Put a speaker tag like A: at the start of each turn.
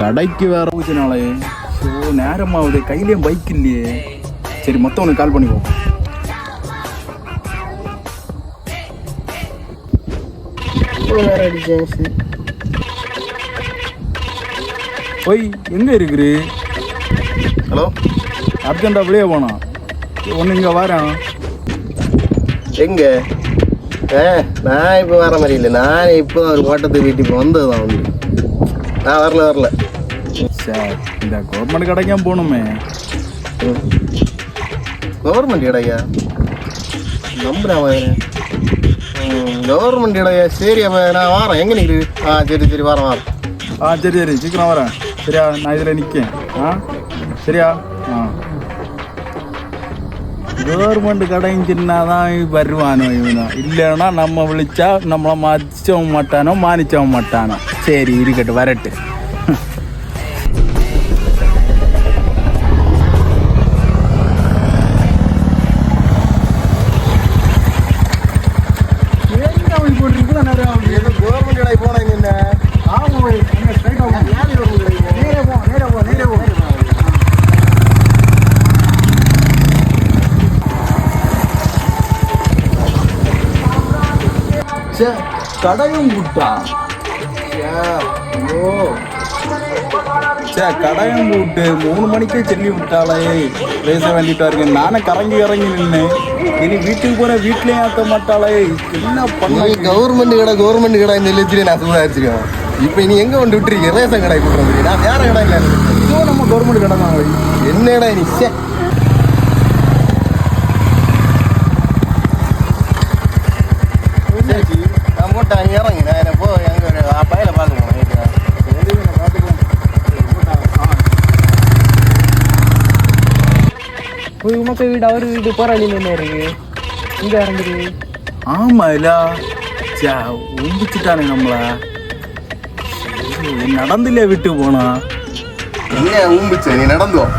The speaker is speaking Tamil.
A: கடைக்கு வேற பூச்சினாலே ஸோ நேரமாகுது, கையிலேயும் பைக் இல்லையே. சரி மொத்தம் உனக்கு கால் பண்ணிக்கோ. போய் எங்க இருக்கிறு?
B: ஹலோ,
A: அர்ஜென்டா வெளியே போனா ஒன்று இங்கே வரேன்.
B: எங்க? நான் இப்போ வர மாதிரி இல்லை. நான் இப்போ ஒரு ஓட்டத்து வீட்டுக்கு வந்தது தான் வந்து. நான் வரல.
A: சார் இந்த கவர்மெண்ட் கடைக்கும் போகணுமே.
B: கவர்மெண்ட் கடையா? நம்புறேன். கவர்மெண்ட் கடையா? சரி, அப்போ நான் வரேன். எங்கே நிற்குது? சரி வரேன்.
A: சரி சீக்கிரம் வரேன். சரியா, நான் இதில் நிற்கேன். சரியா? கவர்மெண்ட் கடையும் சின்னதான் வருவானோ இவனோ, இல்லைன்னா நம்ம விழிச்சா நம்மளை மதிச்சவும் மாட்டானோ மானிச்சவும் மாட்டானோ. சரி இருக்கட்டும், வரட்டு.
B: கவர்மெண்ட் கடை போனாங்க என்ன?
A: கடையும் விட்டான். கடையும் விட்டு 3 மணிக்கே செல்லி விட்டாலே பேச வேண்டிட்டா இருக்கு. நானே கறங்கி நின்று இனி வீட்டுக்கு போற வீட்லயும் ஆத்த மாட்டாளே. என்ன பண்ண?
B: கவர்மெண்ட் கடை நிலைச்சிலே நான் சுதாரிச்சிருக்கேன். இப்போ நீ எங்க கொண்டு விட்டுருக்கீங்க? ரேஷன் கடை கொடுக்குறது. நான் வேற கடை இல்லை.
A: இதுவும் நம்ம கவர்மெண்ட் கடை தான்.
B: என்ன கடை நீ? நான் போட்டேன் இறங்கி. நான் என்ன போ எங்க பையில பார்க்க போனேன்.
C: மக்கள் வீடு அவர் வீடு போராளியில் என்ன இருக்கு? இங்கே இறங்குது.
A: ஆமா இல்ல உம்பிச்சுட்டானே நம்மள. நடந்துல விட்டு போனா
B: என்ன ஊம்பிச்ச? நீ நடந்தோம்.